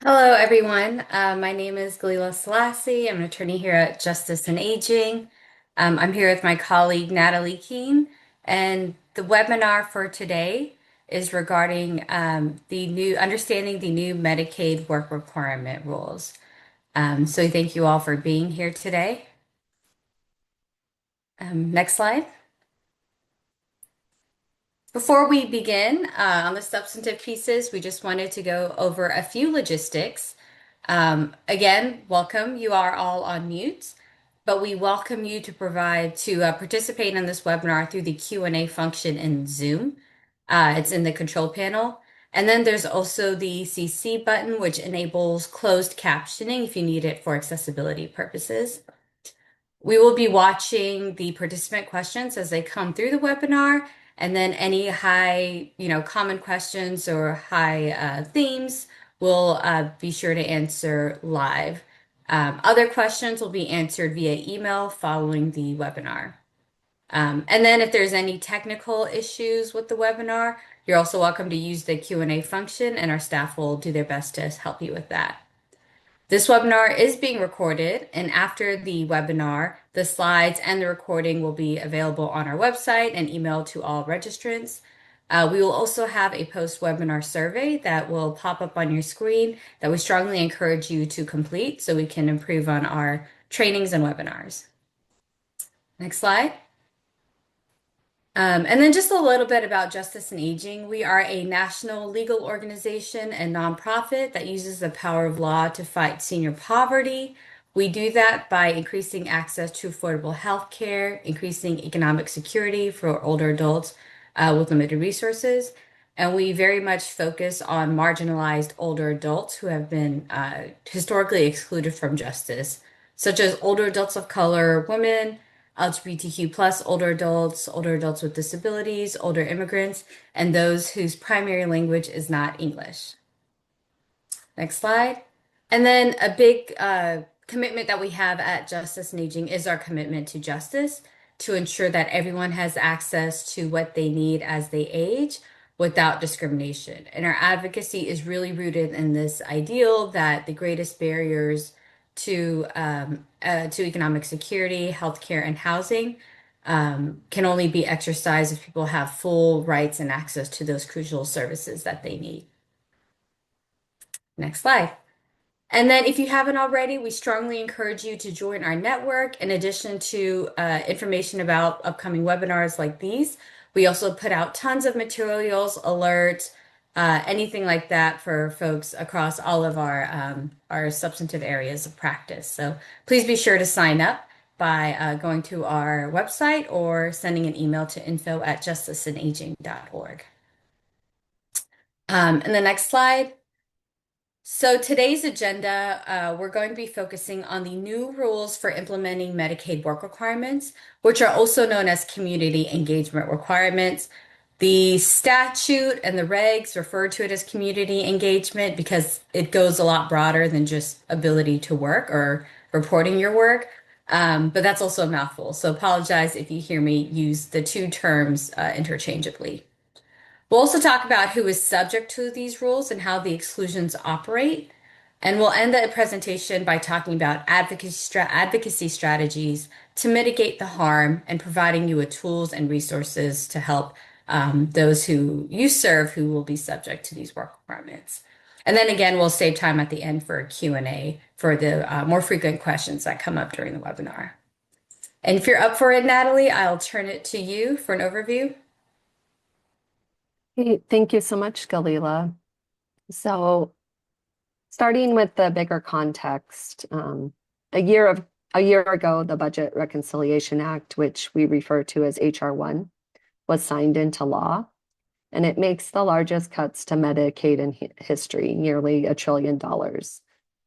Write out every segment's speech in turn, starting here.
Hello, everyone. My name is Galila Selassie. I'm an attorney here at Justice and Aging. I'm here with my colleague Natalie Keene, and the webinar for today is regarding the new understanding the new Medicaid work requirement rules. So thank you all for being here today. Next slide. Before we begin on the substantive pieces, we just wanted to go over a few logistics. Again, welcome. You are all on mute, but we welcome you to participate in this webinar through the Q&A function in Zoom. It's in the control panel. And then there's also the CC button, which enables closed captioning if you need it for accessibility purposes. We will be watching the participant questions as they come through the webinar, and then any common questions or high themes we'll be sure to answer live. Other questions will be answered via email following the webinar. And then if there's any technical issues with the webinar, you're also welcome to use the Q&A function, and our staff will do their best to help you with that. This webinar is being recorded, and after the webinar, the slides and the recording will be available on our website and emailed to all registrants. We will also have a post-webinar survey that will pop up on your screen that we strongly encourage you to complete so we can improve on our trainings and webinars. Next slide. And then just a little bit about Justice and Aging. We are a national legal organization and nonprofit that uses the power of law to fight senior poverty. We do that by increasing access to affordable health care, increasing economic security for older adults with limited resources. And we very much focus on marginalized older adults who have been historically excluded from justice, such as older adults of color, women, LGBTQ plus older adults with disabilities, older immigrants, and those whose primary language is not English. Next slide. And then a big commitment that we have at Justice and Aging is our commitment to justice to ensure that everyone has access to what they need as they age without discrimination. And our advocacy is really rooted in this ideal that the greatest barriers to economic security, healthcare, and housing can only be exercised if people have full rights and access to those crucial services that they need. Next slide. And then if you haven't already, we strongly encourage you to join our network. In addition to information about upcoming webinars like these, we also put out tons of materials, alerts, anything like that for folks across all of our substantive areas of practice. So please be sure to sign up by going to our website or sending an email to info@justiceandaging.org. And the next slide. So today's agenda, we're going to be focusing on the new rules for implementing Medicaid work requirements, which are also known as community engagement requirements. The statute and the regs refer to it as community engagement because it goes a lot broader than just ability to work or reporting your work. But that's also a mouthful. So apologize if you hear me use the two terms interchangeably. We'll also talk about who is subject to these rules and how the exclusions operate. And we'll end the presentation by talking about advocacy strategies to mitigate the harm and providing you with tools and resources to help those who you serve who will be subject to these work requirements. And then again, we'll save time at the end for a Q&A for the more frequent questions that come up during the webinar. And if you're up for it, Natalie, I'll turn it to you for an overview. Hey, thank you so much, Galila. So starting with the bigger context, a year ago, the Budget Reconciliation Act, which we refer to as HR 1, was signed into law, and it makes the largest cuts to Medicaid in history, nearly $1 trillion.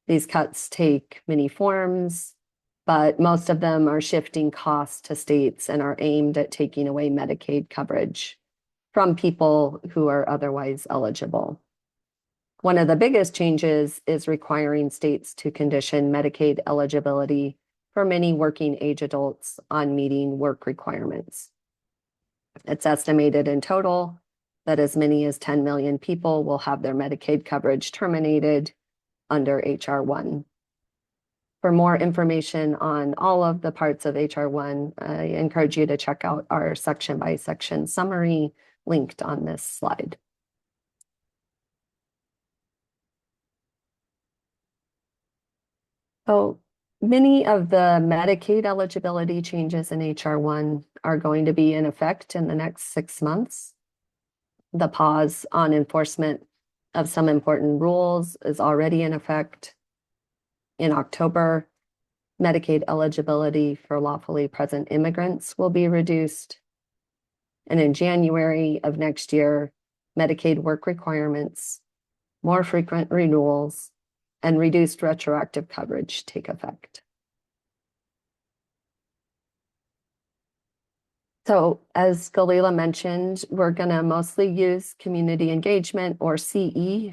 These cuts take many forms, but most of them are shifting costs to states and are aimed at taking away Medicaid coverage from people who are otherwise eligible. One of the biggest changes is requiring states to condition Medicaid eligibility for many working age adults on meeting work requirements. It's estimated in total that as many as 10 million people will have their Medicaid coverage terminated under HR 1. For more information on all of the parts of HR 1, I encourage you to check out our section by section summary linked on this slide. So many of the Medicaid eligibility changes in HR 1 are going to be in effect in the next 6 months. The pause on enforcement of some important rules is already in effect. In October, Medicaid eligibility for lawfully present immigrants will be reduced. And in January of next year, Medicaid work requirements, more frequent renewals, and reduced retroactive coverage take effect. So as Galila mentioned, we're going to mostly use community engagement, or CE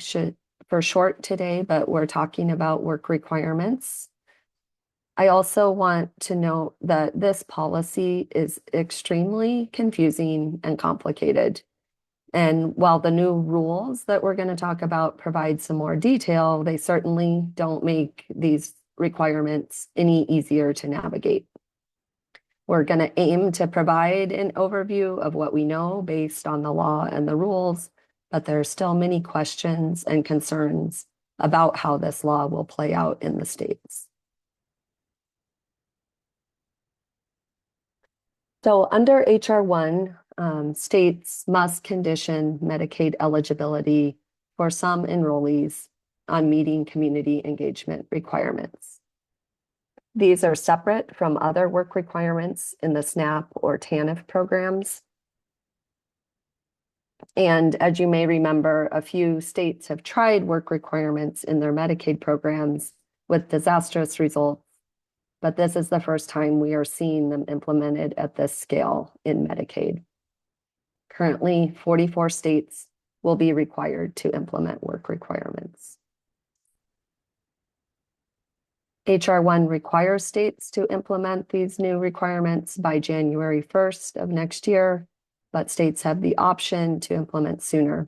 for short today, but we're talking about work requirements. I also want to note that this policy is extremely confusing and complicated. And while the new rules that we're going to talk about provide some more detail, they certainly don't make these requirements any easier to navigate. We're going to aim to provide an overview of what we know based on the law and the rules, but there are still many questions and concerns about how this law will play out in the states. So under HR 1, states must condition Medicaid eligibility for some enrollees on meeting community engagement requirements. These are separate from other work requirements in the SNAP or TANF programs. And as you may remember, a few states have tried work requirements in their Medicaid programs with disastrous results, but this is the first time we are seeing them implemented at this scale in Medicaid. Currently, 44 states will be required to implement work requirements. HR 1 requires states to implement these new requirements by January 1st of next year, but states have the option to implement sooner.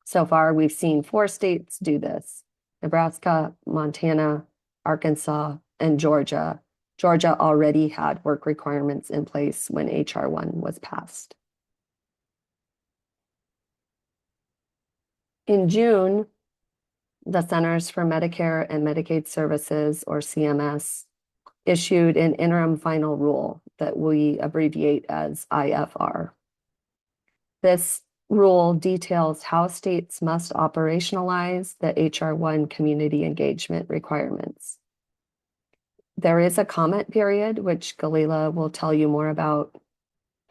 So far, we've seen 4 states do this: Nebraska, Montana, Arkansas, and Georgia. Georgia already had work requirements in place when HR 1 was passed. In June, the Centers for Medicare and Medicaid Services, or CMS, issued an Interim Final Rule that we abbreviate as IFR. This rule details how states must operationalize the HR 1 community engagement requirements. There is a comment period, which Galila will tell you more about,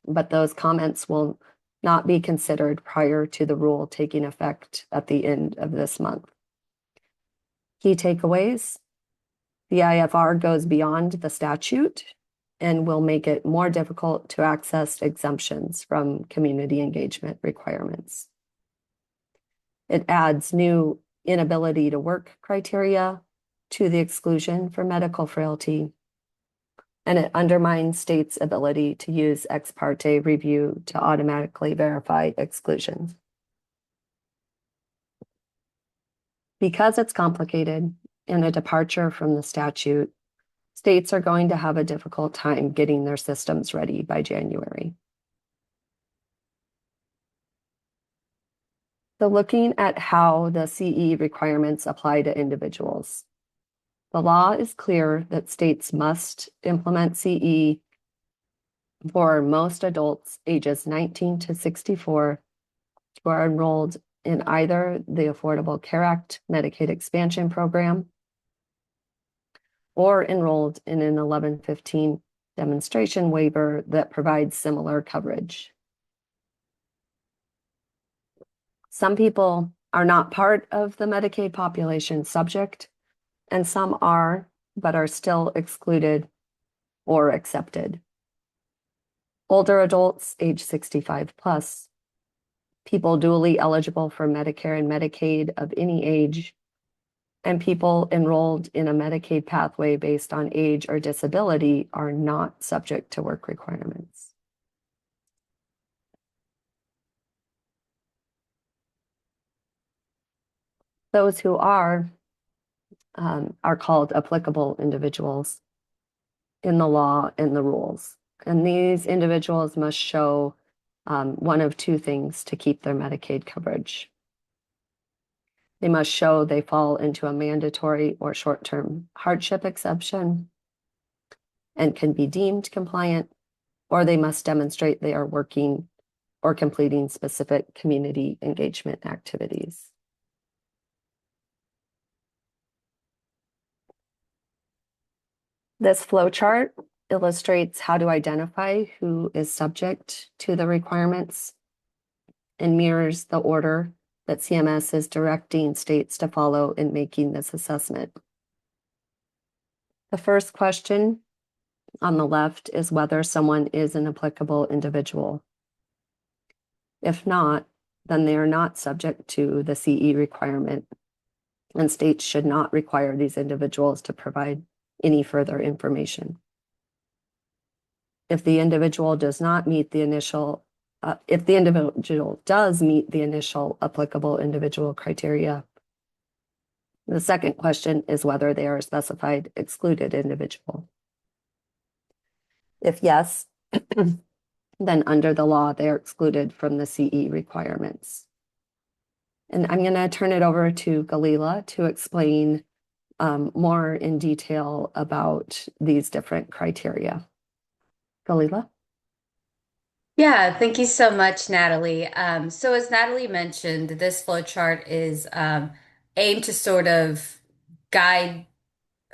but those comments will not be considered prior to the rule taking effect at the end of this month. Key takeaways: the IFR goes beyond the statute and will make it more difficult to access exemptions from community engagement requirements. It adds new inability to work criteria to the exclusion for medical frailty, and it undermines states' ability to use ex parte review to automatically verify exclusions. Because it's complicated and a departure from the statute, states are going to have a difficult time getting their systems ready by January. So looking at how the CE requirements apply to individuals, the law is clear that states must implement CE for most adults ages 19 to 64 who are enrolled in either the Affordable Care Act Medicaid Expansion program or enrolled in an 1115 demonstration waiver that provides similar coverage. Some people are not part of the Medicaid population subject, and some are, but are still excluded or accepted. Older adults age 65 plus, people dually eligible for Medicare and Medicaid of any age, and people enrolled in a Medicaid pathway based on age or disability are not subject to work requirements. Those who are are called applicable individuals in the law and the rules. And these individuals must show one of two things to keep their Medicaid coverage. They must show they fall into a mandatory or short-term hardship exception and can be deemed compliant, or they must demonstrate they are working or completing specific community engagement activities. This flowchart illustrates how to identify who is subject to the requirements and mirrors the order that CMS is directing states to follow in making this assessment. The first question on the left is whether someone is an applicable individual. If not, then they are not subject to the CE requirement, and states should not require these individuals to provide any further information. If the individual does meet the initial applicable individual criteria, the second question is whether they are a specified excluded individual. If yes, then under the law, they are excluded from the CE requirements. And I'm going to turn it over to Galila to explain more in detail about these different criteria. Galila? Yeah, thank you so much, Natalie. So as Natalie mentioned, this flowchart is aimed to sort of guide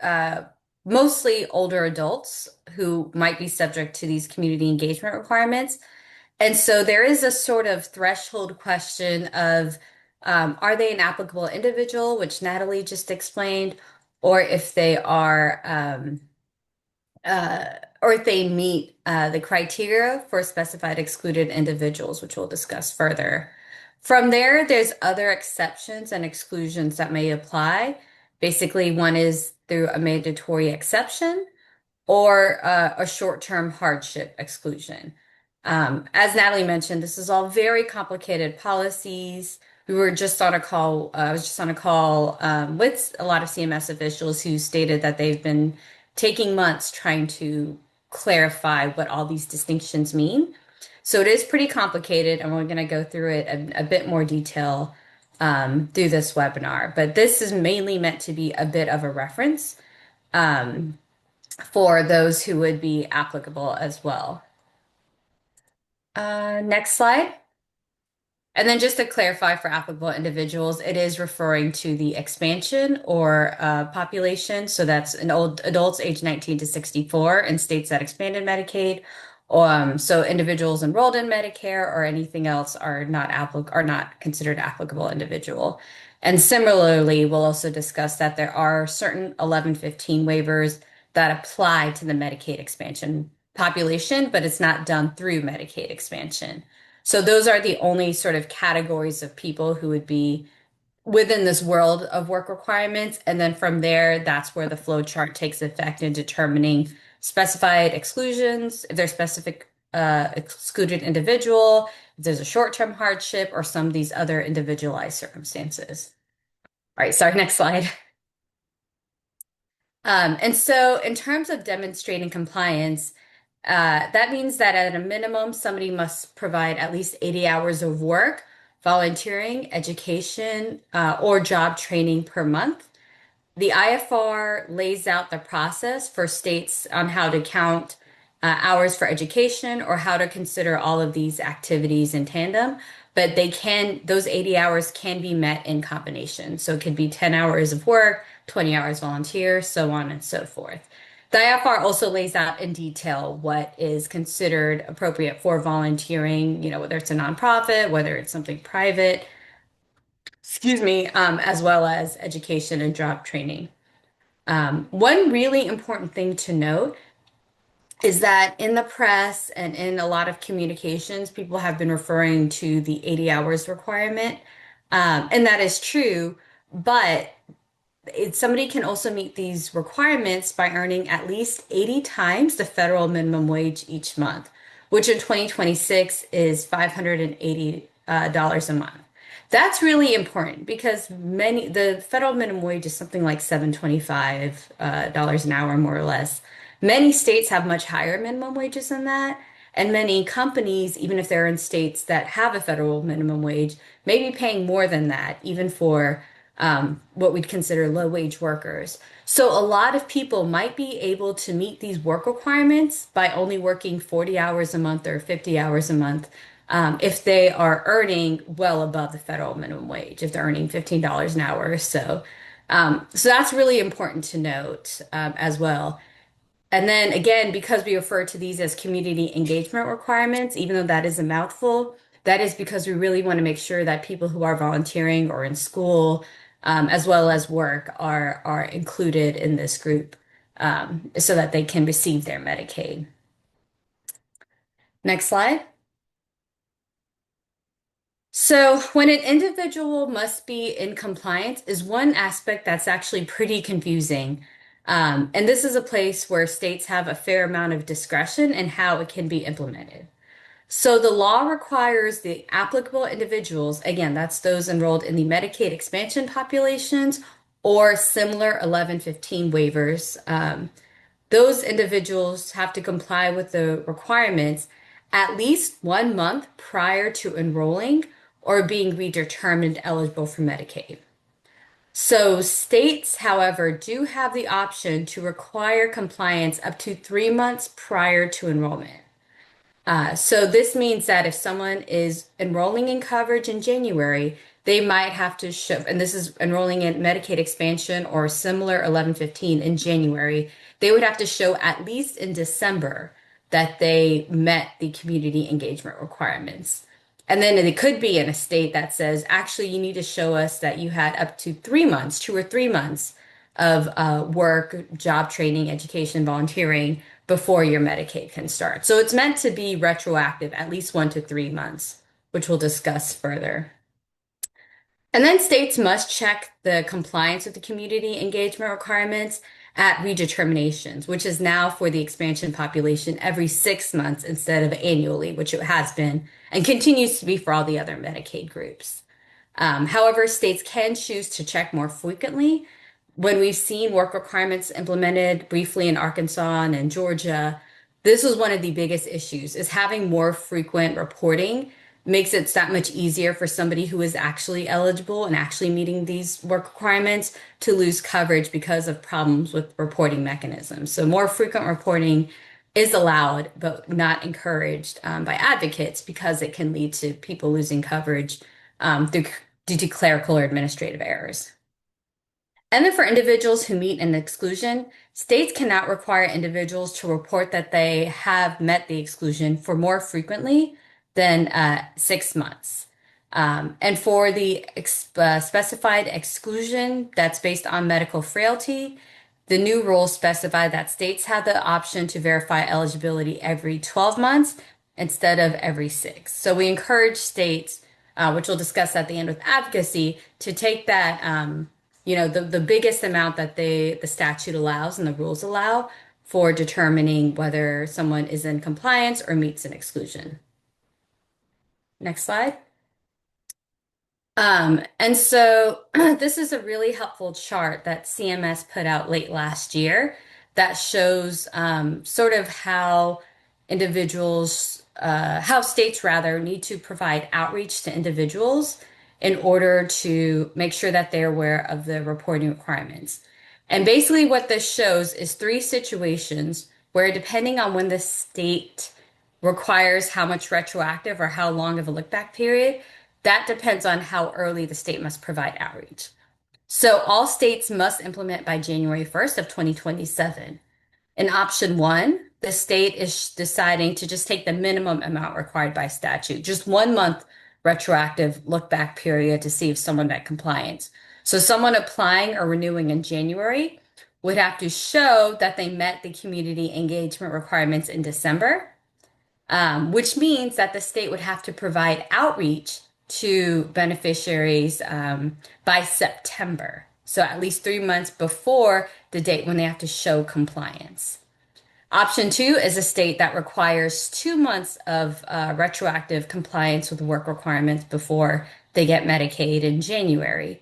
uh, mostly older adults who might be subject to these community engagement requirements. And so there is a sort of threshold question of are they an applicable individual, which Natalie just explained, or if they are uh, or if they meet the criteria for specified excluded individuals, which we'll discuss further. From there, there's other exceptions and exclusions that may apply. Basically, one is through a mandatory exception or a short-term hardship exclusion. As Natalie mentioned, this is all very complicated policies. We were just on a call, I was just on a call with a lot of CMS officials who stated that they've been taking months trying to clarify what all these distinctions mean. So it is pretty complicated, and we're going to go through it in a bit more detail through this webinar. But this is mainly meant to be a bit of a reference for those who would be applicable as well. Next slide. And then just to clarify for applicable individuals, it is referring to the expansion or population. So that's adults age 19 to 64 in states that expanded Medicaid. So individuals enrolled in Medicare or anything else are not considered applicable individual. And similarly, we'll also discuss that there are certain 1115 waivers that apply to the Medicaid expansion population, but it's not done through Medicaid expansion. So those are the only sort of categories of people who would be within this world of work requirements. And then from there, that's where the flow chart takes effect in determining specified exclusions, if there's specific excluded individual, if there's a short-term hardship, or some of these other individualized circumstances. All right, sorry, next slide. And so in terms of demonstrating compliance, that means that at a minimum, somebody must provide at least 80 hours of work, volunteering, education, or job training per month. The IFR lays out the process for states on how to count hours for education or how to consider all of these activities in tandem. But those 80 hours can be met in combination. So it could be 10 hours of work, 20 hours volunteer, so on and so forth. The IFR also lays out in detail what is considered appropriate for volunteering, whether it's a nonprofit, whether it's something private, as well as education and job training. One really important thing to note is that in the press and in a lot of communications, people have been referring to the 80 hours requirement. And that is true, but somebody can also meet these requirements by earning at least 80 times the federal minimum wage each month, which in 2026 is $580 a month. That's really important because the federal minimum wage is something like $7.25 dollars an hour, more or less. Many states have much higher minimum wages than that, and many companies, even if they're in states that have a federal minimum wage, may be paying more than that, even for what we'd consider low wage workers. So a lot of people might be able to meet these work requirements by only working 40 hours a month or 50 hours a month if they are earning well above the federal minimum wage, if they're earning $15 an hour or so. So that's really important to note as well. And then again, because we refer to these as community engagement requirements, even though that is a mouthful, that is because we really want to make sure that people who are volunteering or in school, as well as work, are included in this group, so that they can receive their Medicaid. Next slide. So, when an individual must be in compliance is one aspect that's actually pretty confusing. And this is a place where states have a fair amount of discretion in how it can be implemented. So, the law requires the applicable individuals, again, that's those enrolled in the Medicaid expansion populations or similar 1115 waivers. Those individuals have to comply with the requirements at least 1 month prior to enrolling or being redetermined eligible for Medicaid. So, states, however, do have the option to require compliance up to 3 months prior to enrollment. So this means that if someone is enrolling in coverage in January, they might have to show, and this is enrolling in Medicaid expansion or similar 1115 in January, they would have to show at least in December that they met the community engagement requirements. And then it could be in a state that says, actually, you need to show us that you had up to 3 months, 2 or 3 months of work, job training, education, volunteering before your Medicaid can start. So it's meant to be retroactive, at least 1 to 3 months, which we'll discuss further. And then states must check the compliance with the community engagement requirements at redeterminations, which is now for the expansion population every 6 months instead of annually, which it has been and continues to be for all the other Medicaid groups. However, states can choose to check more frequently. When we've seen work requirements implemented briefly in Arkansas and in Georgia, this was one of the biggest issues is having more frequent reporting makes it that much easier for somebody who is actually eligible and actually meeting these work requirements to lose coverage because of problems with reporting mechanisms. So more frequent reporting is allowed, but not encouraged by advocates because it can lead to people losing coverage due to clerical or administrative errors. And then for individuals who meet an exclusion, states cannot require individuals to report that they have met the exclusion for more frequently than 6 months. And for the specified exclusion that's based on medical frailty, the new rules specify that states have the option to verify eligibility every 12 months instead of every six. So we encourage states, which we'll discuss at the end with advocacy, to take that the biggest amount that the statute allows and the rules allow for determining whether someone is in compliance or meets an exclusion. Next slide. And so this is a really helpful chart that CMS put out late last year that shows sort of how how states rather need to provide outreach to individuals in order to make sure that they're aware of the reporting requirements. And basically what this shows is three situations where depending on when the state requires how much retroactive or how long of a look back period, that depends on how early the state must provide outreach. So all states must implement by January 1st of 2027. In option one, the state is deciding to just take the minimum amount required by statute, just 1 month retroactive look back period to see if someone met compliance. So someone applying or renewing in January would have to show that they met the community engagement requirements in December, which means that the state would have to provide outreach to beneficiaries by September. So at least 3 months before the date when they have to show compliance. Option two is a state that requires 2 months of retroactive compliance with work requirements before they get Medicaid in January,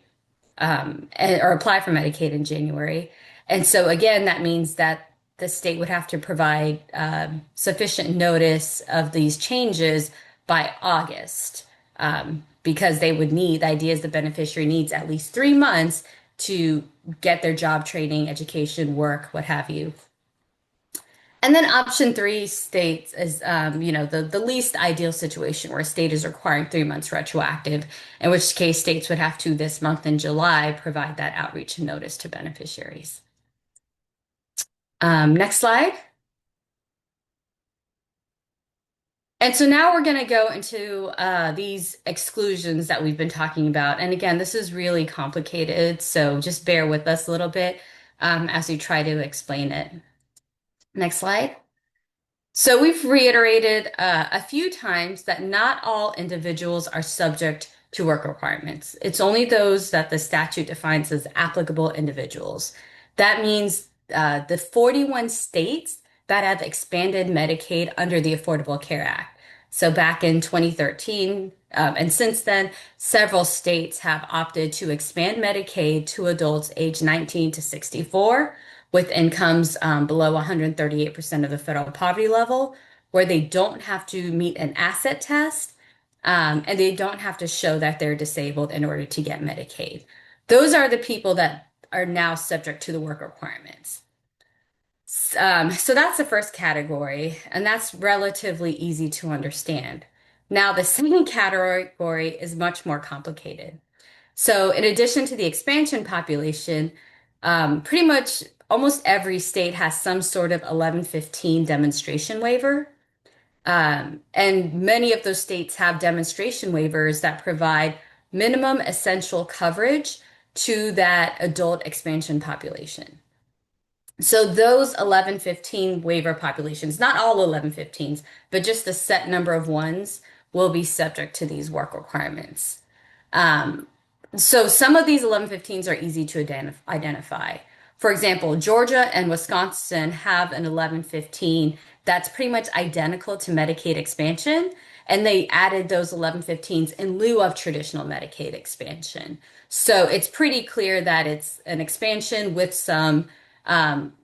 or apply for Medicaid in January. And so again, that means that the state would have to provide sufficient notice of these changes by August, because they would need, the idea is the beneficiary needs at least 3 months to get their job training, education, work, what have you. And then option three states is, the least ideal situation where a state is requiring 3 months retroactive, in which case states would have to this month in July provide that outreach and notice to beneficiaries. Next slide. And so now we're going to go into these exclusions that we've been talking about. And again, this is really complicated, so just bear with us a little bit as we try to explain it. Next slide. So we've reiterated a few times that not all individuals are subject to work requirements. It's only those that the statute defines as applicable individuals. That means the 41 states that have expanded Medicaid under the Affordable Care Act. So back in 2013, and since then, several states have opted to expand Medicaid to adults aged 19 to 64 with incomes below 138% of the federal poverty level, where they don't have to meet an asset test, and they don't have to show that they're disabled in order to get Medicaid. Those are the people that are now subject to the work requirements. So that's the first category, and that's relatively easy to understand. Now, the second category is much more complicated. So, in addition to the expansion population, pretty much almost every state has some sort of 1115 demonstration waiver. And many of those states have demonstration waivers that provide minimum essential coverage to that adult expansion population. So those 1115 waiver populations, not all 1115s, but just a set number of ones will be subject to these work requirements. Um, so some of these 1115s are easy to identify. For example, Georgia and Wisconsin have an 1115 that's pretty much identical to Medicaid expansion, and they added those 1115s in lieu of traditional Medicaid expansion. So it's pretty clear that it's an expansion with some,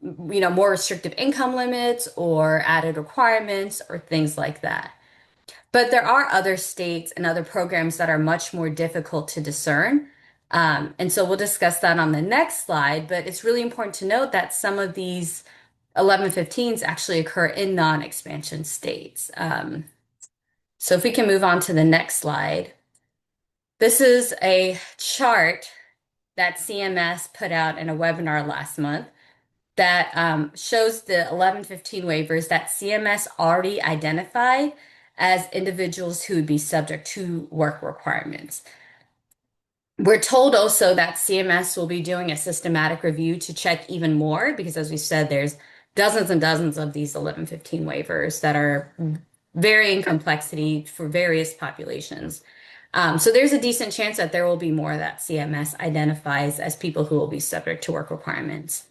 more restrictive income limits or added requirements or things like that. But there are other states and other programs that are much more difficult to discern. And so we'll discuss that on the next slide. But it's really important to note that some of these 1115s actually occur in non-expansion states. So if we can move on to the next slide. This is a chart that CMS put out in a webinar last month that shows the 1115 waivers that CMS already identified as individuals who would be subject to work requirements. We're told also that CMS will be doing a systematic review to check even more because, as we said, there's dozens and dozens of these 1115 waivers that are varying complexity for various populations. So there's a decent chance that there will be more that CMS identifies as people who will be subject to work requirements.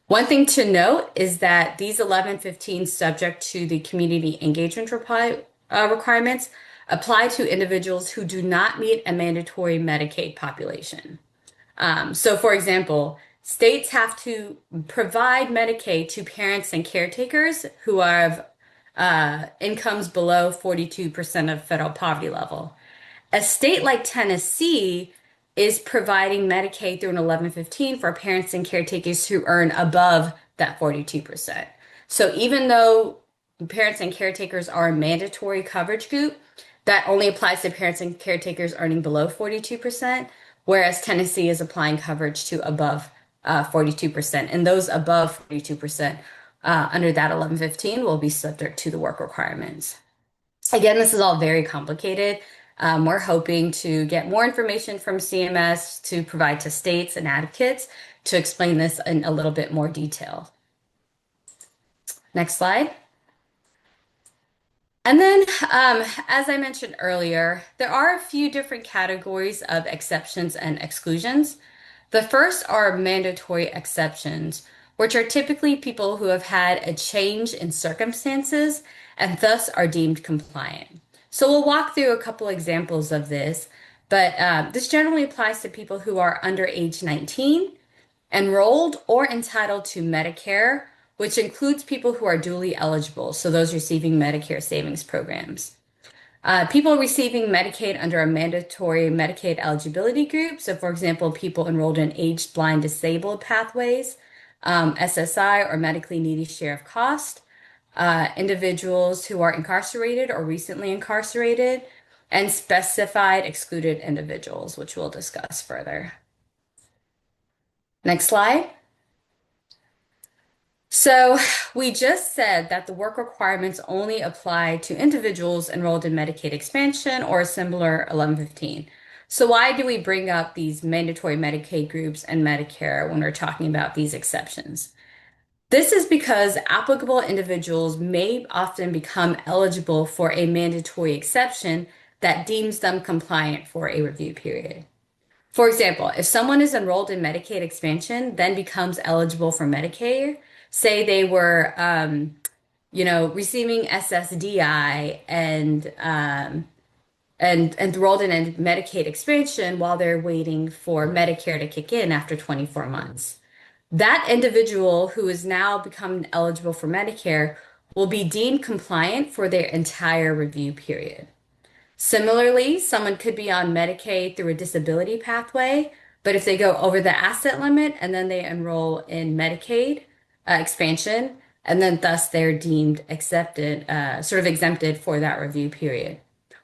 One thing to note is that these 1115 subject to the community engagement requirements apply to individuals who do not meet a mandatory Medicaid population. So, for example, states have to provide Medicaid to parents and caretakers who have incomes below 42% of federal poverty level. A state like Tennessee is providing Medicaid through an 1115 for parents and caretakers who earn above that 42%. So even though parents and caretakers are a mandatory coverage group, that only applies to parents and caretakers earning below 42%, whereas Tennessee is applying coverage to above 42%. And those above 42% under that 1115 will be subject to the work requirements. Again, this is all very complicated. We're hoping to get more information from CMS to provide to states and advocates to explain this in a little bit more detail. Next slide. And then, as I mentioned earlier, there are a few different categories of exceptions and exclusions. The first are mandatory exceptions, which are typically people who have had a change in circumstances and thus are deemed compliant. So we'll walk through a couple examples of this. But this generally applies to people who are under age 19, enrolled or entitled to Medicare, which includes people who are dually eligible, so those receiving Medicare savings programs. People receiving Medicaid under a mandatory Medicaid eligibility group, so for example, people enrolled in aged, blind, disabled pathways, SSI or medically needy share of cost, individuals who are incarcerated or recently incarcerated, and specified excluded individuals, which we'll discuss further. Next slide. So we just said that the work requirements only apply to individuals enrolled in Medicaid expansion or a similar 1115. So why do we bring up these mandatory Medicaid groups and Medicare when we're talking about these exceptions? This is because applicable individuals may often become eligible for a mandatory exception that deems them compliant for a review period. For example, if someone is enrolled in Medicaid expansion, then becomes eligible for Medicare, say they were, receiving SSDI and enrolled in a Medicaid expansion while they're waiting for Medicare to kick in after 24 months. That individual who is now become eligible for Medicare will be deemed compliant for their entire review period. Similarly, someone could be on Medicaid through a disability pathway, but if they go over the asset limit and then they enroll in Medicaid expansion, and then thus they're deemed accepted, sort of exempted for that review period.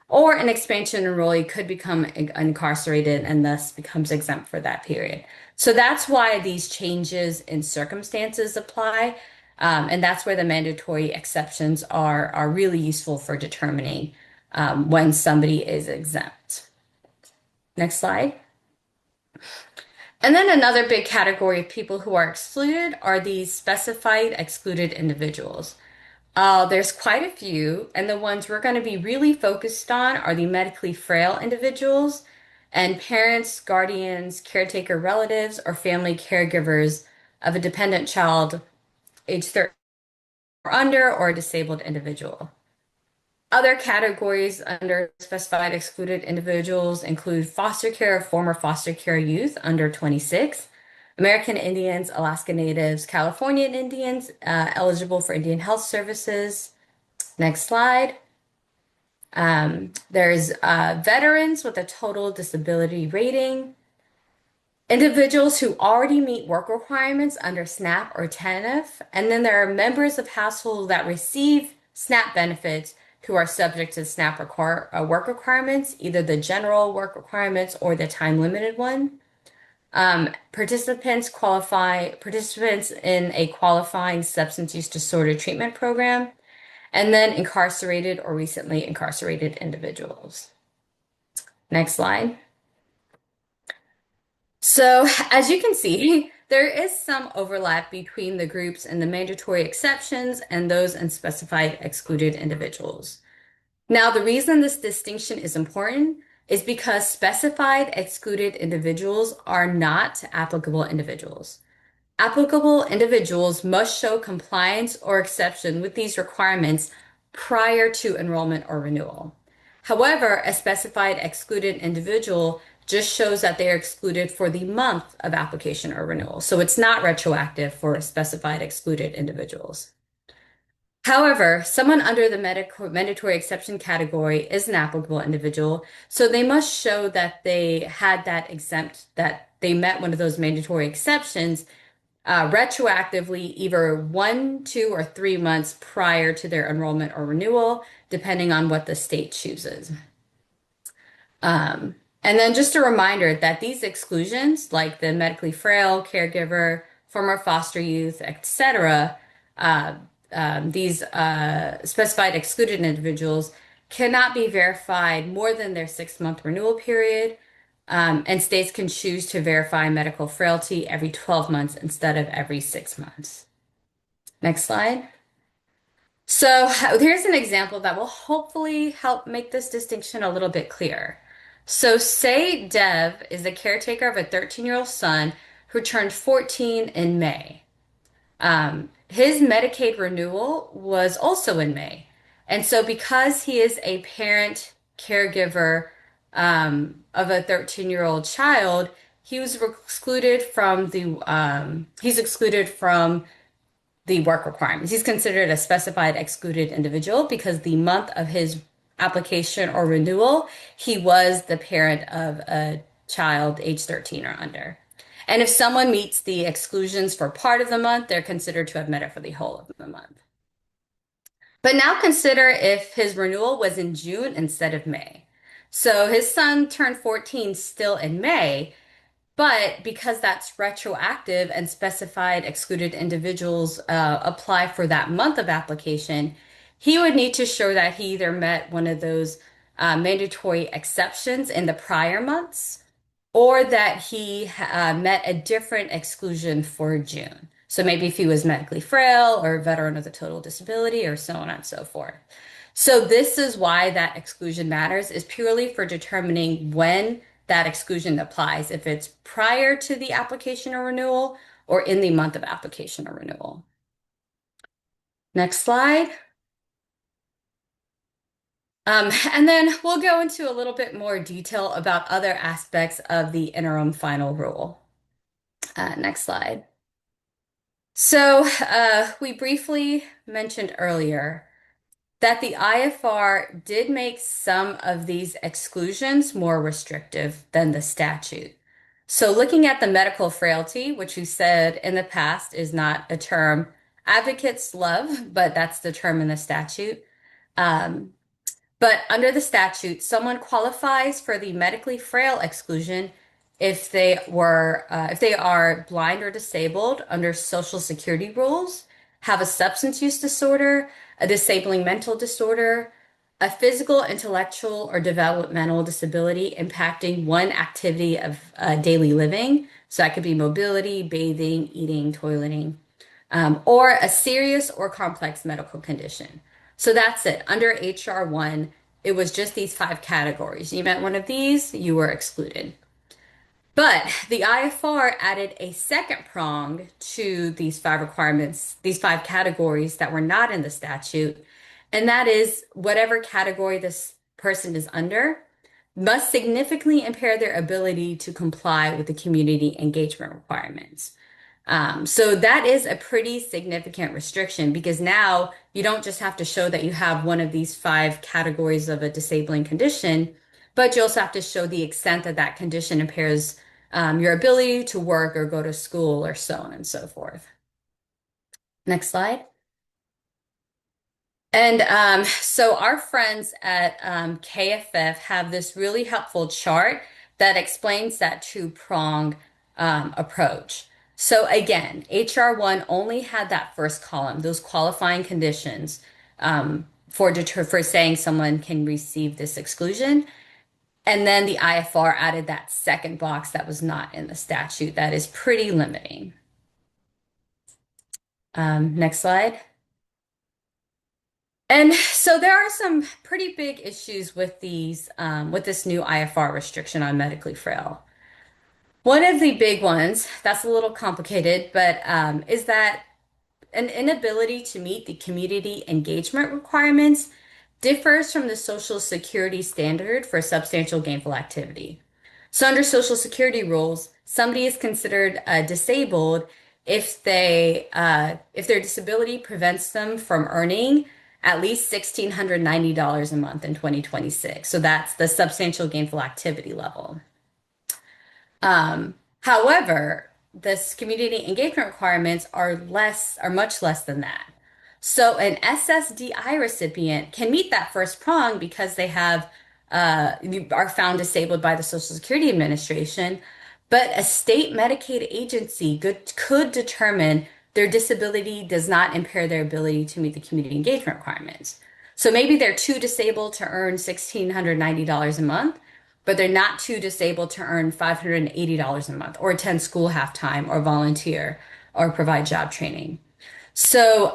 Or an expansion enrollee could become incarcerated and thus becomes exempt for that period. So that's why these changes in circumstances apply. And that's where the mandatory exceptions are really useful for determining when somebody is exempt. Next slide. And then another big category of people who are excluded are these specified excluded individuals. There's quite a few, and the ones we're going to be really focused on are the medically frail individuals and parents, guardians, caretaker relatives, or family caregivers of a dependent child age 13 or under or a disabled individual. Other categories under specified excluded individuals include foster care, former foster care youth under 26, American Indians, Alaska Natives, Californian Indians eligible for Indian Health Services. Next slide. There's veterans with a total disability rating, individuals who already meet work requirements under SNAP or TANF, and then there are members of households that receive SNAP benefits who are subject to SNAP work requirements, either the general work requirements or the time-limited one. Participants in a qualifying substance use disorder treatment program, and then incarcerated or recently incarcerated individuals. Next slide. So, as you can see, there is some overlap between the groups and the mandatory exceptions and those unspecified excluded individuals. Now, the reason this distinction is important is because specified excluded individuals are not applicable individuals. Applicable individuals must show compliance or exception with these requirements prior to enrollment or renewal. However, a specified excluded individual just shows that they are excluded for the month of application or renewal. So it's not retroactive for specified excluded individuals. However, someone under the mandatory exception category is an applicable individual, so they must show that they had that they met one of those mandatory exceptions retroactively either 1, 2, or 3 months prior to their enrollment or renewal, depending on what the state chooses. And then just a reminder that these exclusions, like the medically frail, caregiver, former foster youth, etc., these specified excluded individuals cannot be verified more than their 6-month renewal period, and states can choose to verify medical frailty every 12 months instead of every 6 months. Next slide. So here's an example that will hopefully help make this distinction a little bit clearer. So say Dev is the caretaker of a 13-year-old son who turned 14 in May. His Medicaid renewal was also in May. And so because he is a parent, caregiver, of a 13-year-old child, he's excluded from the work requirements. He's considered a specified excluded individual because the month of his application or renewal, he was the parent of a child age 13 or under. And if someone meets the exclusions for part of the month, they're considered to have met it for the whole of the month. But now consider if his renewal was in June instead of May. So his son turned 14 still in May, but because that's retroactive and specified excluded individuals apply for that month of application, he would need to show that he either met one of those mandatory exceptions in the prior months or that he met a different exclusion for June. So maybe if he was medically frail or a veteran with a total disability or so on and so forth. So this is why that exclusion matters, is purely for determining when that exclusion applies, if it's prior to the application or renewal or in the month of application or renewal. Next slide. And then we'll go into a little bit more detail about other aspects of the interim final rule. Next slide. So we briefly mentioned earlier that the IFR did make some of these exclusions more restrictive than the statute. So looking at the medical frailty, which we said in the past is not a term advocates love, but that's the term in the statute. Um, but under the statute, someone qualifies for the medically frail exclusion if they are blind or disabled under Social Security rules, have a substance use disorder, a disabling mental disorder, a physical, intellectual, or developmental disability impacting one activity of daily living. So that could be mobility, bathing, eating, toileting, or a serious or complex medical condition. So that's it. Under HR 1, it was just these five categories. You met one of these, you were excluded. But the IFR added a second prong to these five requirements, these five categories that were not in the statute, and that is whatever category this person is under must significantly impair their ability to comply with the community engagement requirements. So that is a pretty significant restriction because now you don't just have to show that you have one of these five categories of a disabling condition, but you also have to show the extent that that condition impairs your ability to work or go to school or so on and so forth. Next slide. And so our friends at KFF have this really helpful chart that explains that two-prong approach. So again, HR 1 only had that first column, those qualifying conditions for saying someone can receive this exclusion. And then the IFR added that second box that was not in the statute. That is pretty limiting. Next slide. And so there are some pretty big issues with with this new IFR restriction on medically frail. One of the big ones, that's a little complicated, but is that an inability to meet the community engagement requirements differs from the Social Security standard for substantial gainful activity. So under Social Security rules, somebody is considered disabled if their disability prevents them from earning at least $1,690 a month in 2026. So that's the substantial gainful activity level. However, this community engagement requirements are much less than that. So an SSDI recipient can meet that first prong because they are found disabled by the Social Security Administration, but a state Medicaid agency could determine their disability does not impair their ability to meet the community engagement requirements. So maybe they're too disabled to earn $1,690 a month, but they're not too disabled to earn $580 a month or attend school half-time or volunteer or provide job training. So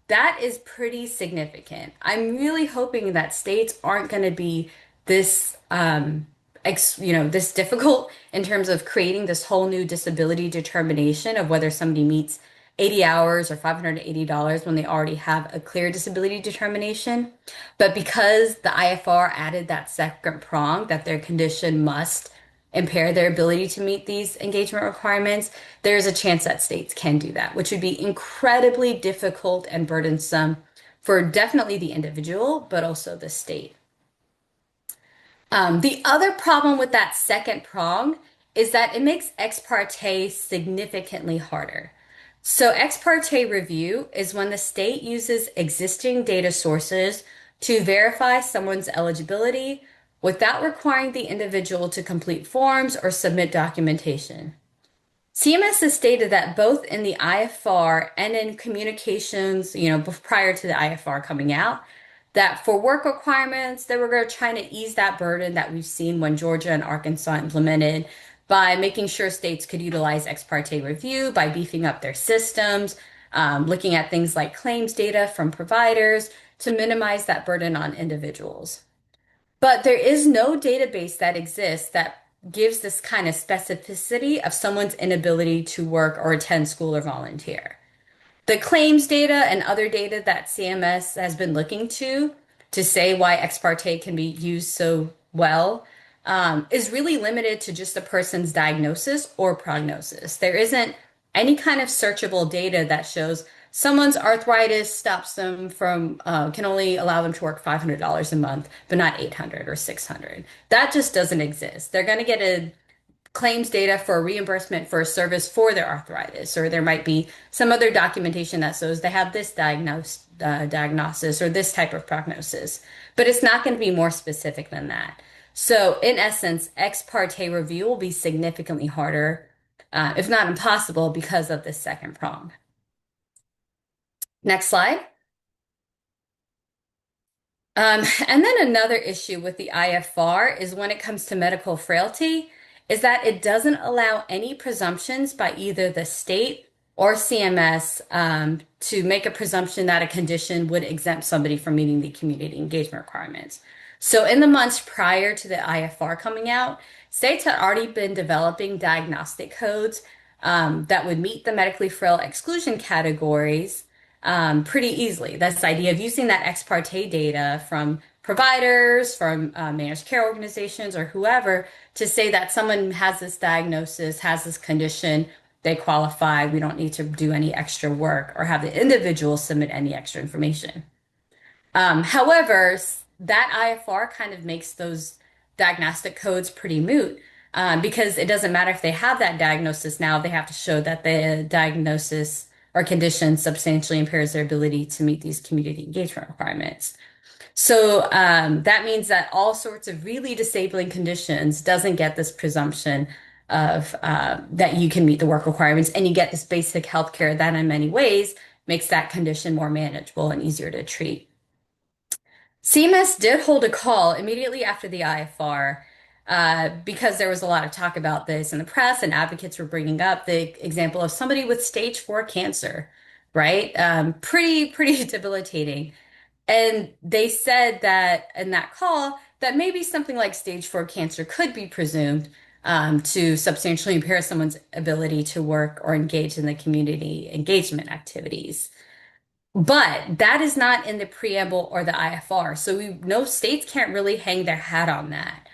that is pretty significant. I'm really hoping that states aren't going to be this, this difficult in terms of creating this whole new disability determination of whether somebody meets 80 hours or $580 when they already have a clear disability determination. But because the IFR added that second prong that their condition must impair their ability to meet these engagement requirements, there's a chance that states can do that, which would be incredibly difficult and burdensome for definitely the individual, but also the state. The other problem with that second prong is that it makes ex parte significantly harder. So, ex parte review is when the state uses existing data sources to verify someone's eligibility without requiring the individual to complete forms or submit documentation. CMS has stated that both in the IFR and in communications, prior to the IFR coming out, that for work requirements, they were going to try to ease that burden that we've seen when Georgia and Arkansas implemented by making sure states could utilize ex parte review, by beefing up their systems, looking at things like claims data from providers to minimize that burden on individuals. But there is no database that exists that gives this kind of specificity of someone's inability to work or attend school or volunteer. The claims data and other data that CMS has been looking to say why ex parte can be used so well is really limited to just a person's diagnosis or prognosis. There isn't any kind of searchable data that shows someone's arthritis stops them from can only allow them to work $500 a month, but not 800 or 600. That just doesn't exist. They're going to get a claims data for reimbursement for a service for their arthritis, or there might be some other documentation that shows they have this diagnosis or this type of prognosis, but it's not going to be more specific than that. So, in essence, ex parte review will be significantly harder, if not impossible, because of this second prong. Next slide. And then another issue with the IFR is when it comes to medical frailty, is that it doesn't allow any presumptions by either the state or CMS to make a presumption that a condition would exempt somebody from meeting the community engagement requirements. So in the months prior to the IFR coming out, states had already been developing diagnostic codes that would meet the medically frail exclusion categories pretty easily. That's the idea of using that ex parte data from providers, from managed care organizations, or whoever to say that someone has this diagnosis, has this condition, they qualify, we don't need to do any extra work or have the individual submit any extra information. However, that IFR kind of makes those diagnostic codes pretty moot because it doesn't matter if they have that diagnosis now, they have to show that the diagnosis or condition substantially impairs their ability to meet these community engagement requirements. So that means that all sorts of really disabling conditions doesn't get this presumption of that you can meet the work requirements and you get this basic health care that in many ways makes that condition more manageable and easier to treat. CMS did hold a call immediately after the IFR because there was a lot of talk about this in the press, and advocates were bringing up the example of somebody with stage 4 cancer, right? Pretty debilitating. And they said that in that call that maybe something like stage 4 cancer could be presumed to substantially impair someone's ability to work or engage in the community engagement activities. But that is not in the preamble or the IFR. So we know states can't really hang their hat on that.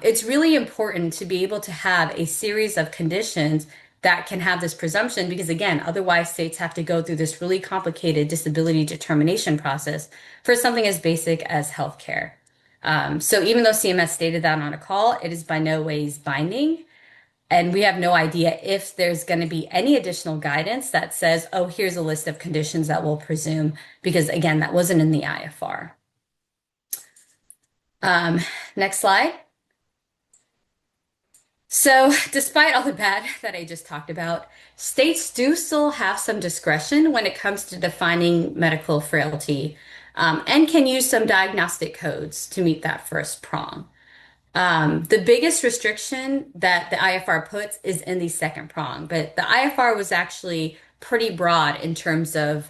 It's really important to be able to have a series of conditions that can have this presumption because, again, otherwise states have to go through this really complicated disability determination process for something as basic as healthcare. So even though CMS stated that on a call, it is by no ways binding. And we have no idea if there's going to be any additional guidance that says, oh, here's a list of conditions that we'll presume, because again, that wasn't in the IFR. Next slide. So, despite all the bad that I just talked about, states do still have some discretion when it comes to defining medical frailty and can use some diagnostic codes to meet that first prong. The biggest restriction that the IFR puts is in the second prong, but the IFR was actually pretty broad in terms of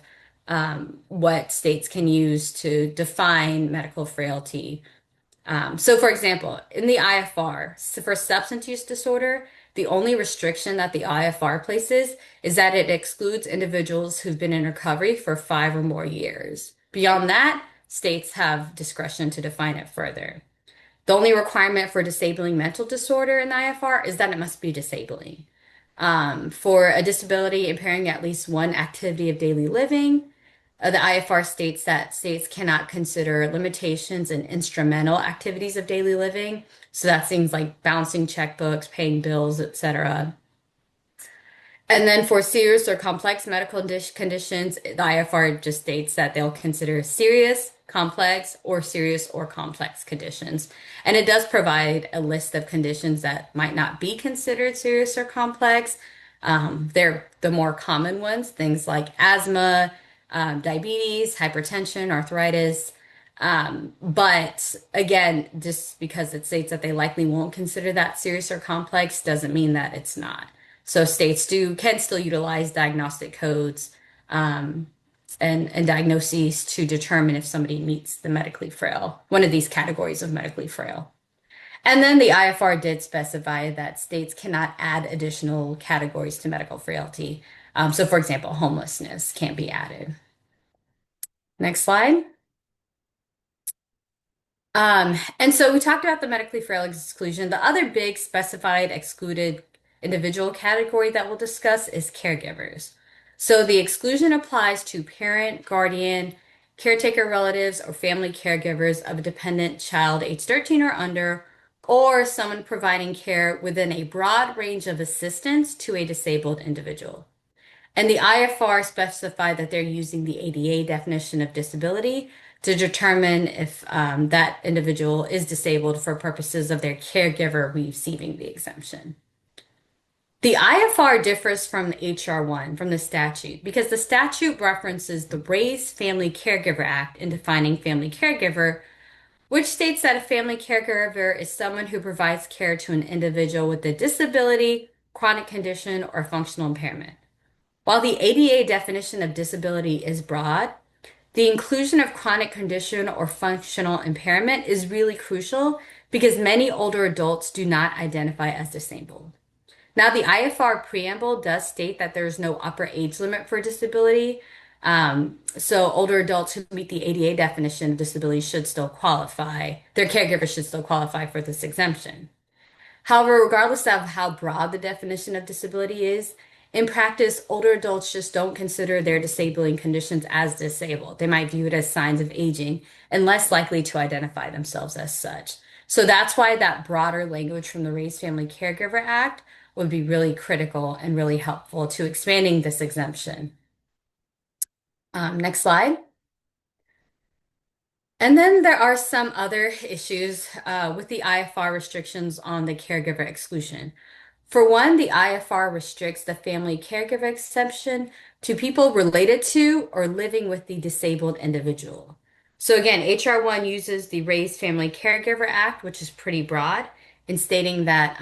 what states can use to define medical frailty. So, for example, in the IFR, for substance use disorder, The only restriction that the IFR places is that it excludes individuals who've been in recovery for 5 or more years. Beyond that, states have discretion to define it further. The only requirement for disabling mental disorder in the IFR is that it must be disabling. For a disability impairing at least one activity of daily living, the IFR states that states cannot consider limitations in instrumental activities of daily living. So that's things like balancing checkbooks, paying bills, etc. And then for serious or complex medical conditions, the IFR just states that they'll consider serious, complex, or serious or complex conditions. And it does provide a list of conditions that might not be considered serious or complex. They're the more common ones, things like asthma, diabetes, hypertension, arthritis. But again, just because it states that they likely won't consider that serious or complex doesn't mean that it's not. So states can still utilize diagnostic codes um, and diagnoses to determine if somebody meets the medically frail, one of these categories of medically frail. And then the IFR did specify that states cannot add additional categories to medical frailty. So, for example, homelessness can't be added. Next slide. And so we talked about the medically frail exclusion. The other big specified excluded individual category that we'll discuss is caregivers. So the exclusion applies to parent, guardian, caretaker relatives, or family caregivers of a dependent child age 13 or under, or someone providing care within a broad range of assistance to a disabled individual. And the IFR specified that they're using the ADA definition of disability to determine if that individual is disabled for purposes of their caregiver receiving the exemption. The IFR differs from the HR1, from the statute, because the statute references the Raised Family Caregiver Act in defining family caregiver, which states that a family caregiver is someone who provides care to an individual with a disability, chronic condition, or functional impairment. While the ADA definition of disability is broad, the inclusion of chronic condition or functional impairment is really crucial because many older adults do not identify as disabled. Now, the IFR preamble does state that there is no upper age limit for disability. So older adults who meet the ADA definition of disability should still qualify, their caregivers should still qualify for this exemption. However, regardless of how broad the definition of disability is, in practice, older adults just don't consider their disabling conditions as disabled. They might view it as signs of aging and less likely to identify themselves as such. So that's why that broader language from the Raised Family Caregiver Act would be really critical and really helpful to expanding this exemption. Next slide. And then there are some other issues with the IFR restrictions on the caregiver exclusion. For one, the IFR restricts the family caregiver exception to people related to or living with the disabled individual. So again, HR1 uses the Raised Family Caregiver Act, which is pretty broad, in stating that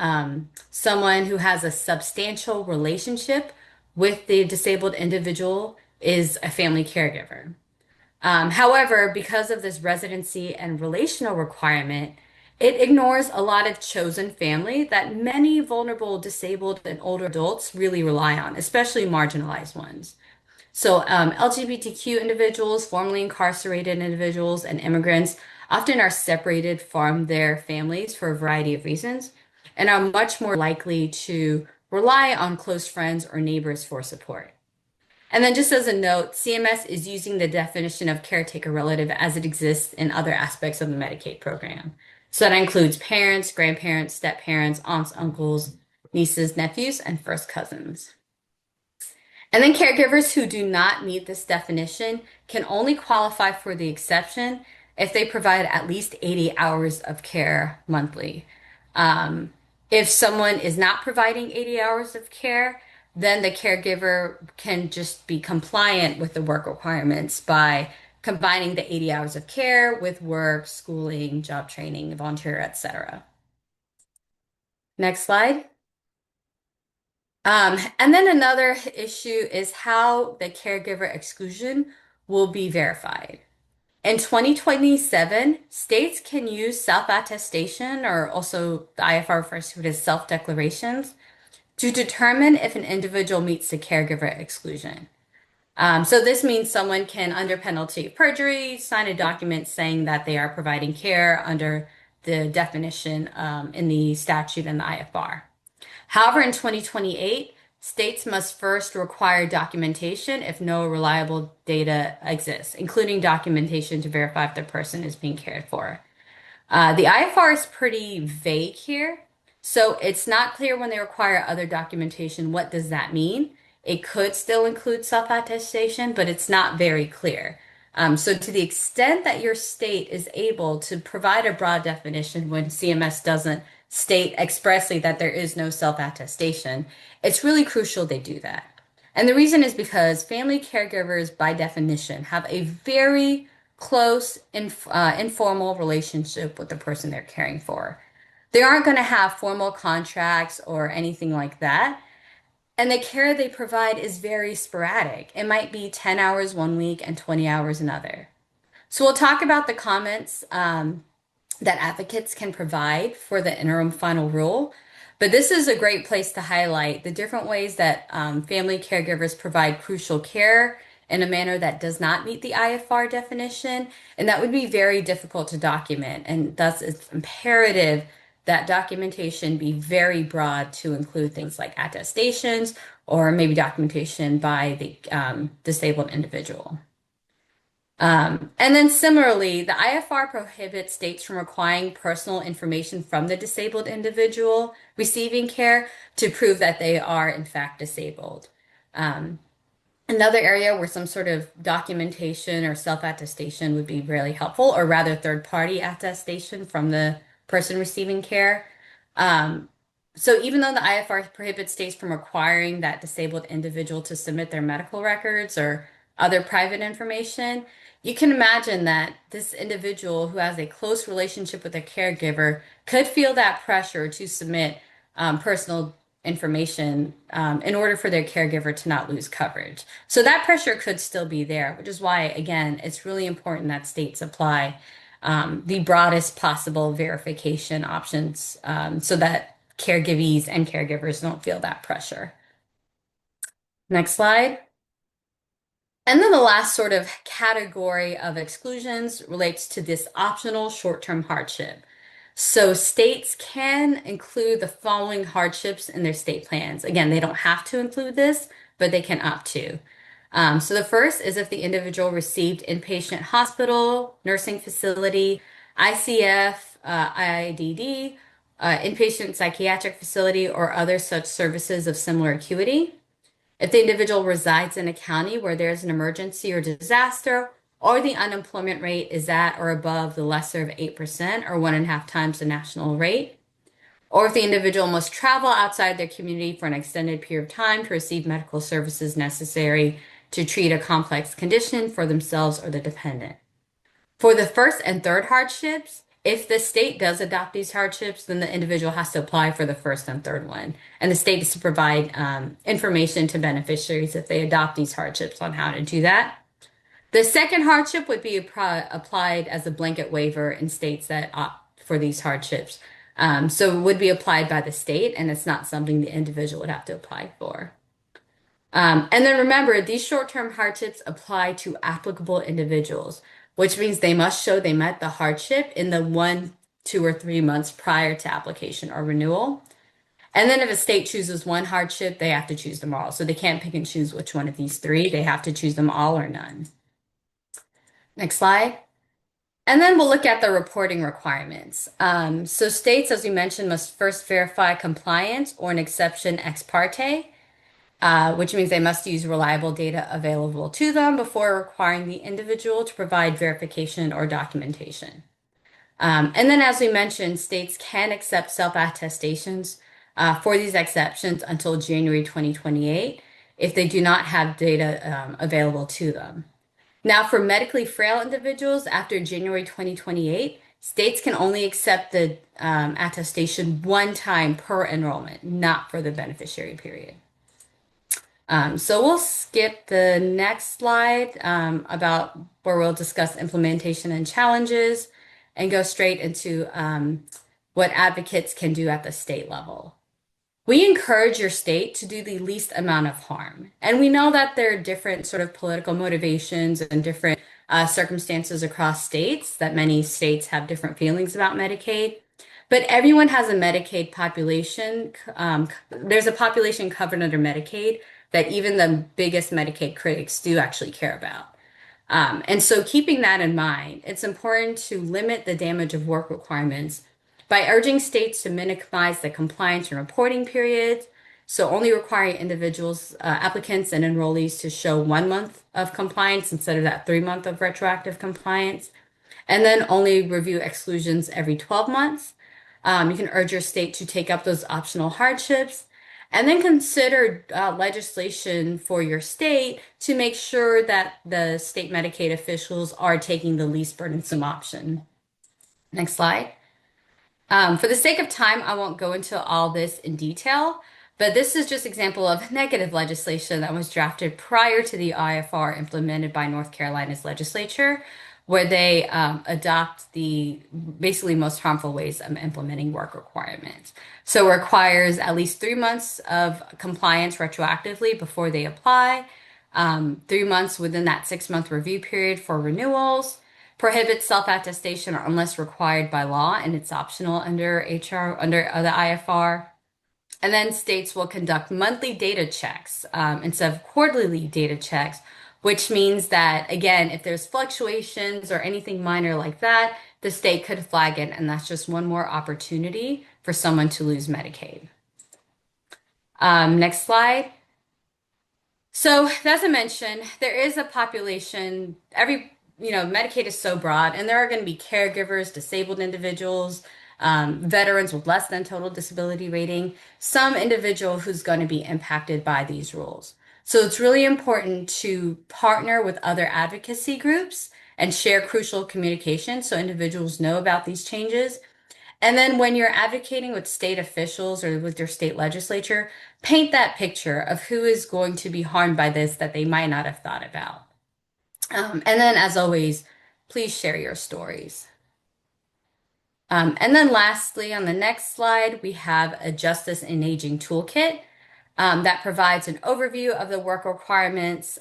someone who has a substantial relationship with the disabled individual is a family caregiver. However, because of this residency and relational requirement, it ignores a lot of chosen family that many vulnerable, disabled, and older adults really rely on, especially marginalized ones. So, LGBTQ individuals, formerly incarcerated individuals, and immigrants often are separated from their families for a variety of reasons and are much more likely to rely on close friends or neighbors for support. And then just as a note, CMS is using the definition of caretaker relative as it exists in other aspects of the Medicaid program. So that includes parents, grandparents, step-parents, aunts, uncles, nieces, nephews, and first cousins. And then caregivers who do not meet this definition can only qualify for the exception if they provide at least 80 hours of care monthly. If someone is not providing 80 hours of care, then the caregiver can just be compliant with the work requirements by combining the 80 hours of care with work, schooling, job training, volunteer, etc. Next slide. And then another issue is how the caregiver exclusion will be verified. In 2027, states can use self-attestation, or also the IFR refers to it as self-declarations, to determine if an individual meets the caregiver exclusion. So this means someone can, under penalty of perjury, sign a document saying that they are providing care under the definition in the statute and the IFR. However, in 2028, states must first require documentation if no reliable data exists, including documentation to verify if the person is being cared for. The IFR is pretty vague here, so it's not clear when they require other documentation. What does that mean? It could still include self-attestation, but it's not very clear. So to the extent that your state is able to provide a broad definition when CMS doesn't state expressly that there is no self-attestation, it's really crucial they do that. And the reason is because family caregivers, by definition, have a very close, informal relationship with the person they're caring for. They aren't going to have formal contracts or anything like that. And the care they provide is very sporadic. It might be 10 hours one week and 20 hours another. So we'll talk about the comments that advocates can provide for the interim final rule. But this is a great place to highlight the different ways that family caregivers provide crucial care in a manner that does not meet the IFR definition. And that would be very difficult to document. And thus, it's imperative that documentation be very broad to include things like attestations or maybe documentation by the disabled individual. And then similarly, the IFR prohibits states from requiring personal information from the disabled individual receiving care to prove that they are in fact disabled. Um, Another area where some sort of documentation or self-attestation would be really helpful, or rather third-party attestation from the person receiving care. Um, so even though the IFR prohibits states from requiring that disabled individual to submit their medical records or other private information, you can imagine that this individual who has a close relationship with a caregiver could feel that pressure to submit personal information in order for their caregiver to not lose coverage. So that pressure could still be there, which is why, again, it's really important that states apply the broadest possible verification options so that caregivees and caregivers don't feel that pressure. Next slide. And then the last sort of category of exclusions relates to this optional short-term hardship. So states can include the following hardships in their state plans. Again, they don't have to include this, but they can opt to. So the first is if the individual received inpatient hospital, nursing facility, ICF, IIDD, inpatient psychiatric facility, or other such services of similar acuity. If the individual resides in a county where there's an emergency or disaster, or the unemployment rate is at or above the lesser of 8% or 1.5 times the national rate, or if the individual must travel outside their community for an extended period of time to receive medical services necessary to treat a complex condition for themselves or the dependent. For the first and third hardships, if the state does adopt these hardships, then the individual has to apply for the first and third one. And the state is to provide information to beneficiaries if they adopt these hardships on how to do that. The second hardship would be applied as a blanket waiver in states that opt for these hardships. So it would be applied by the state, and it's not something the individual would have to apply for. And then remember, these short-term hardships apply to applicable individuals, which means they must show they met the hardship in the 1, 2, or 3 months prior to application or renewal. And then if a state chooses one hardship, they have to choose them all. So they can't pick and choose which one of these three. They have to choose them all or none. Next slide. And then we'll look at the reporting requirements. So states, as we mentioned, must first verify compliance or an exception ex parte, which means they must use reliable data available to them before requiring the individual to provide verification or documentation. And then, as we mentioned, states can accept self-attestations for these exceptions until January 2028 if they do not have data available to them. Now, for medically frail individuals after January 2028, states can only accept the attestation one time per enrollment, not for the beneficiary period. So we'll skip the next slide about where we'll discuss implementation and challenges and go straight into what advocates can do at the state level. We encourage your state to do the least amount of harm. And we know that there are different sort of political motivations and different circumstances across states, that many states have different feelings about Medicaid. But everyone has a Medicaid population. There's a population covered under Medicaid that even the biggest Medicaid critics do actually care about. And so, keeping that in mind, it's important to limit the damage of work requirements by urging states to minimize the compliance and reporting periods. So, only requiring individuals, applicants, and enrollees to show 1 month of compliance instead of that 3 month of retroactive compliance. And then only review exclusions every 12 months. You can urge your state to take up those optional hardships and then consider legislation for your state to make sure that the state Medicaid officials are taking the least burdensome option. Next slide. For the sake of time, I won't go into all this in detail, but this is just example of negative legislation that was drafted prior to the IFR implemented by North Carolina's legislature, where they adopt the basically most harmful ways of implementing work requirements. So it requires at least 3 months of compliance retroactively before they apply, 3 months within that 6 month review period for renewals, prohibits self-attestation unless required by law, and it's optional under HR, under the IFR. And then states will conduct monthly data checks instead of quarterly data checks, which means that, again, if there's fluctuations or anything minor like that, the state could flag it, and that's just one more opportunity for someone to lose Medicaid. Next slide. So, as I mentioned, there is a population, Medicaid is so broad, and there are going to be caregivers, disabled individuals, veterans with less than total disability rating, some individual who's going to be impacted by these rules. So, it's really important to partner with other advocacy groups and share crucial communication so individuals know about these changes. And then when you're advocating with state officials or with your state legislature, paint that picture of who is going to be harmed by this that they might not have thought about. And then, as always, please share your stories. And then lastly, on the next slide, we have a Justice in Aging Toolkit that provides an overview of the work requirements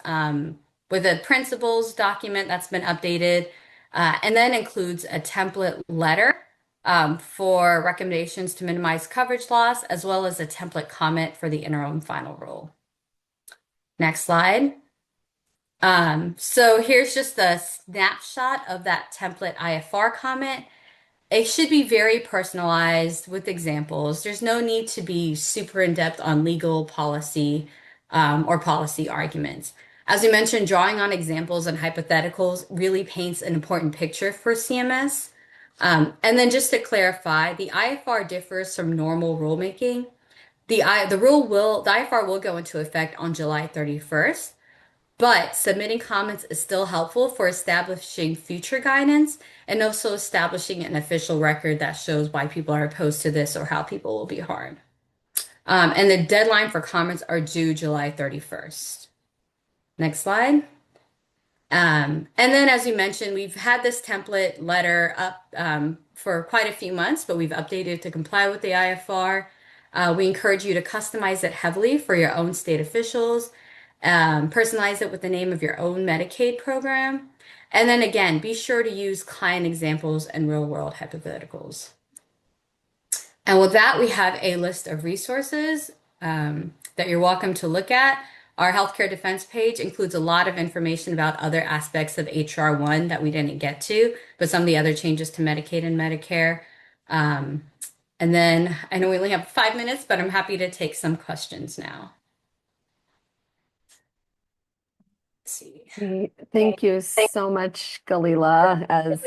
with a principles document that's been updated, and then includes a template letter for recommendations to minimize coverage loss, as well as a template comment for the interim final rule. Next slide. So here's just a snapshot of that template IFR comment. It should be very personalized with examples. There's no need to be super in-depth on legal policy or policy arguments. As we mentioned, drawing on examples and hypotheticals really paints an important picture for CMS. And then just to clarify, the IFR differs from normal rulemaking. The IFR will go into effect on July 31st, but submitting comments is still helpful for establishing future guidance and also establishing an official record that shows why people are opposed to this or how people will be harmed. And the deadline for comments are due July 31st. Next slide. And then, as you mentioned, we've had this template letter up for quite a few months, but we've updated it to comply with the IFR. We encourage you to customize it heavily for your own state officials, personalize it with the name of your own Medicaid program, and then again, be sure to use client examples and real-world hypotheticals. And with that, we have a list of resources that you're welcome to look at. Our healthcare defense page includes a lot of information about other aspects of HR 1 that we didn't get to, but some of the other changes to Medicaid and Medicare. And then I know we only have 5 minutes, but I'm happy to take some questions now. Let's see. Thank you so much, Galila.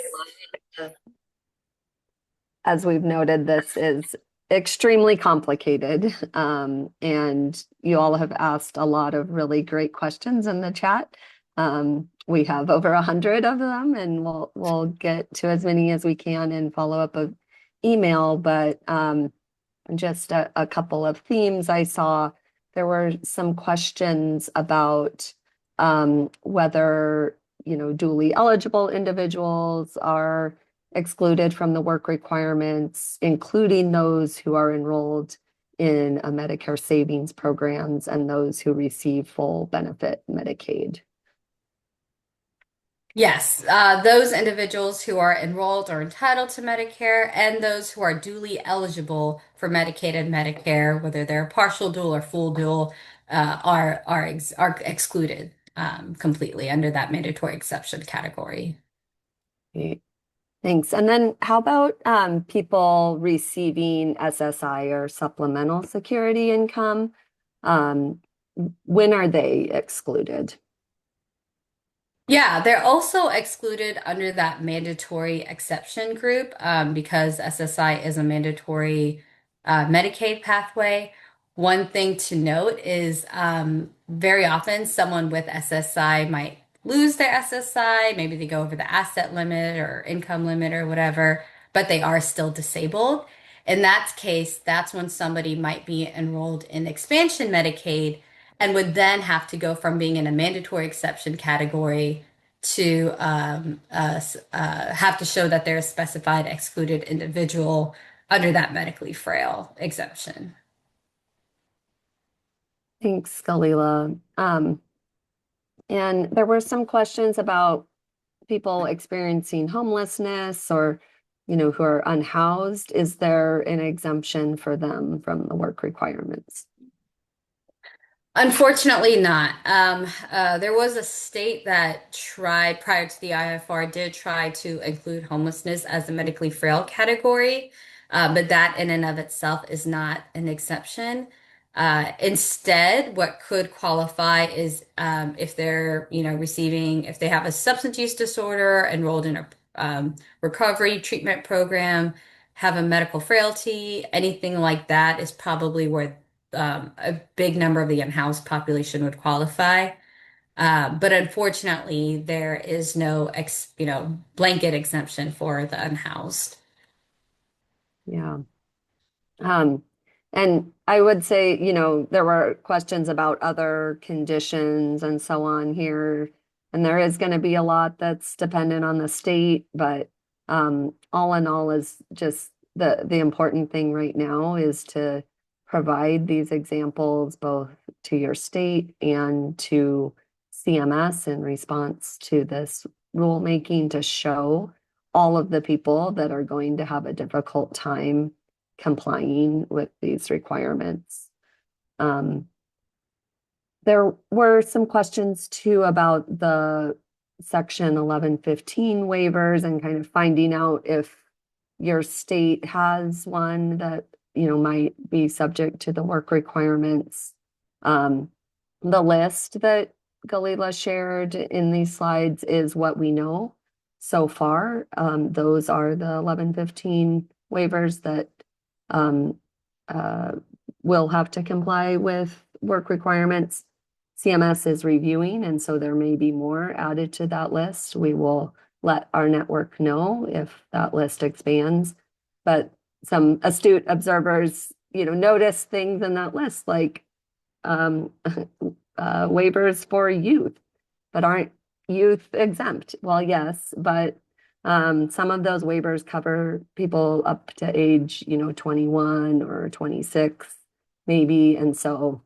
As we've noted, this is extremely complicated, and you all have asked a lot of really great questions in the chat. We have over 100 of them, and we'll get to as many as we can in follow-up of email, but just a couple of themes I saw. There were some questions about whether, duly eligible individuals are excluded from the work requirements, including those who are enrolled in a Medicare savings programs and those who receive full benefit Medicaid. Yes, those individuals who are enrolled or entitled to Medicare and those who are duly eligible for Medicaid and Medicare, whether they're partial dual or full dual, are excluded completely under that mandatory exception category. Okay, thanks. And then how about people receiving SSI or supplemental security income? Um, when are they excluded? Yeah, they're also excluded under that mandatory exception group because SSI is a mandatory Medicaid pathway. One thing to note is very often someone with SSI might lose their SSI. Maybe they go over the asset limit or income limit or whatever, but they are still disabled. In that case, that's when somebody might be enrolled in expansion Medicaid and would then have to go from being in a mandatory exception category to have to show that they're a specified excluded individual under that medically frail exemption. Thanks, Galila. And there were some questions about people experiencing homelessness or, who are unhoused. Is there an exemption for them from the work requirements? Unfortunately, not. There was a state that tried prior to the IFR did try to include homelessness as a medically frail category, but that in and of itself is not an exception. Instead, what could qualify is if they're, receiving, if they have a substance use disorder, enrolled in a recovery treatment program, have a medical frailty, anything like that is probably where a big number of the unhoused population would qualify. But unfortunately, there is no blanket exemption for the unhoused. Yeah. Um, and I would say, there were questions about other conditions and so on here. And there is going to be a lot that's dependent on the state, but all in all is just the important thing right now is to provide these examples both to your state and to CMS in response to this rulemaking to show all of the people that are going to have a difficult time complying with these requirements. Um, there were some questions too about the section 1115 waivers and kind of finding out if your state has one that, might be subject to the work requirements. The list that Galila shared in these slides is what we know so far. Those are the 1115 waivers that um, uh, will have to comply with work requirements. CMS is reviewing, and so there may be more added to that list. We will let our network know if that list expands. But some astute observers, notice things in that list like waivers for youth, but aren't youth exempt? Well, yes, but some of those waivers cover people up to age, 21 or 26, maybe. And so,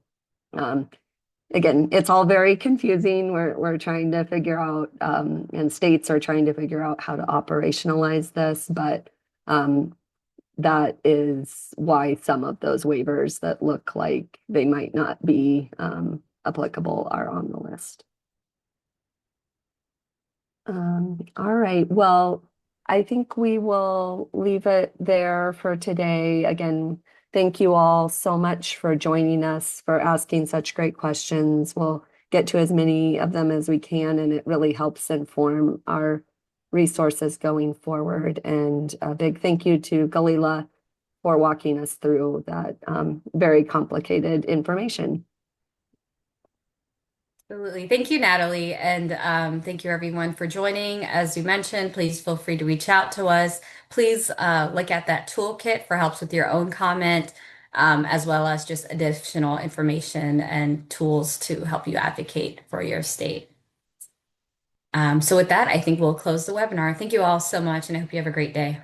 again, it's all very confusing. We're trying to figure out, and states are trying to figure out how to operationalize this, but that is why some of those waivers that look like they might not be applicable are on the list. All right. Well, I think we will leave it there for today. Again, thank you all so much for joining us, for asking such great questions. We'll get to as many of them as we can, and it really helps inform our resources going forward. And a big thank you to Galila for walking us through that very complicated information. Absolutely. Thank you, Natalie. And thank you, everyone, for joining. As you mentioned, please feel free to reach out to us. Please look at that toolkit for helps with your own comment, as well as just additional information and tools to help you advocate for your state. So with that, I think we'll close the webinar. Thank you all so much, and I hope you have a great day.